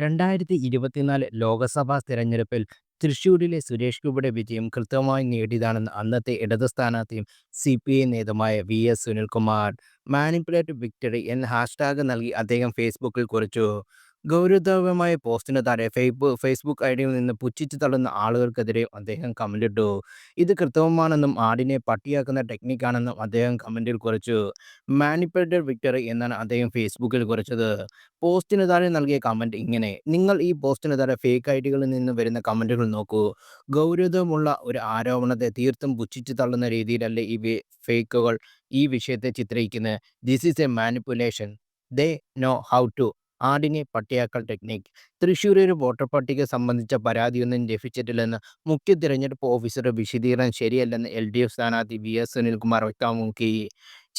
2024 ലോക്സഭാ തെരഞ്ഞെടുപ്പിൽ തൃശൂരിലെ സുരേഷ് ഗോപിയുടെ വിജയം കൃത്യമായി നേടിയതാണെന്ന് അന്നത്തെ ഇടത് സ്ഥാനാർത്ഥിയും CPI നേതാവുമായ VS സുനിൽകുമാർ മാനിപ്പുലേറ്റഡ് വിക്ടറി എന്ന ഹാഷ്ടാഗ് നൽകി അദ്ദേഹം ഫേസ്ബുക്കിൽ കുറിച്ചു. ഗൗരവമായ പോസ്റ്റിന് താഴെ ഫേസ്ബുക്ക് ഐഡിയിൽ നിന്ന് പുച്ഛിച്ചു തള്ളുന്ന ആളുകൾക്കെതിരെ അദ്ദേഹം കമന്റിട്ടു. ഇത് കൃത്രിമമാണെന്നും ആടിനെ പട്ടിയാക്കുന്ന ടെക്നിക്കാണെന്നും അദ്ദേഹം കമന്റിൽ കുറിച്ചു. മാനിപ്പുലേറ്റഡ് വിക്ടറി എന്നാണ് അദ്ദേഹം ഫേസ്ബുക്കിൽ കുറിച്ചത്. പോസ്റ്റിന് താഴെ നൽകിയ കമന്റ് ഇങ്ങനെ: നിങ്ങൾ ഈ പോസ്റ്റിന് താഴെ ഫേക്ക് ഐഡികളിൽ നിന്ന് വരുന്ന കമന്റുകൾ നോക്കൂ. ഗൗരവമുള്ള ഒരു ആരോപണത്തെ തീർത്തും പുച്ഛിച്ചു തള്ളുന്ന രീതിയിലല്ലേ ഈ ഫേക്കുകൾ ഈ വിഷയത്തെ ചിത്രീകരിക്കുന്നത്. This is a manipulation. They know how to. ആടിനെ പട്ടിയാക്കൽ ടെക്നിക്. തൃശ്ശൂരിൽ വോട്ടർ പട്ടിക സംബന്ധിച്ച പരാതിയൊന്നും ലഭിച്ചിട്ടില്ലെന്ന് മുഖ്യ തിരഞ്ഞെടുപ്പ് ഓഫീസറുടെ വിശദീകരണം ശരിയല്ലെന്ന് LDF സ്ഥാനാർത്ഥി VS സുനിൽകുമാർ വ്യക്തമാക്കി.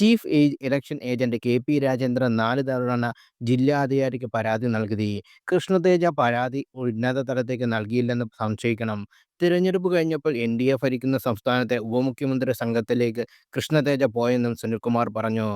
Chief election agent KP Rajendran 4 തവണ ജില്ലാ അധികാരിക്ക് പരാതി നൽകി. കൃഷ്ണതേജ പരാതി ഉന്നത തലത്തേക്ക് നൽകിയില്ലെന്ന് സംശയിക്കണം. തിരഞ്ഞെടുപ്പ് കഴിഞ്ഞപ്പോൾ NDA ഭരിക്കുന്ന സംസ്ഥാനത്തെ ഉപമുഖ്യമന്ത്രി സംഘത്തിലേക്ക് കൃഷ്ണതേജ പോയെന്നും സുനിൽകുമാർ പറഞ്ഞു.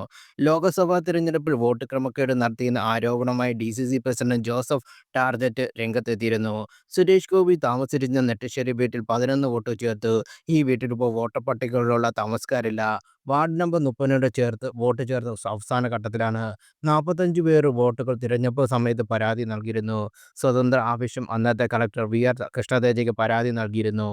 ലോക്സഭാ തിരഞ്ഞെടുപ്പിൽ വോട്ട് ക്രമക്കേട് നടത്തിയെന്ന ആരോപണമായി DCC പ്രസിഡന്റ് ജോസഫ് ടാർജറ്റ് രംഗത്തെത്തിയിരുന്നു. സുരേഷ് ഗോപി താമസിച്ചിരുന്ന നെട്ടശ്ശേരി വീട്ടിൽ 11 വോട്ട് ചേർത്തു. ഈ വീട്ടിൽ ഇപ്പോൾ വോട്ടർ പട്ടികയിലുള്ള താമസക്കാരില്ല. വാർഡ് നമ്പർ 30 വോട്ട് ചേർത്ത് അവസാന ഘട്ടത്തിലാണ്. 45 പേർ വോട്ടുകൾ തിരഞ്ഞെടുപ്പ് സമയത്ത് പരാതി നൽകിയിരുന്നു. സ്വതന്ത്ര ആവശ്യം അന്നത്തെ കളക്ടർ VR കൃഷ്ണതേജയ്ക്ക് പരാതി നൽകിയിരുന്നു.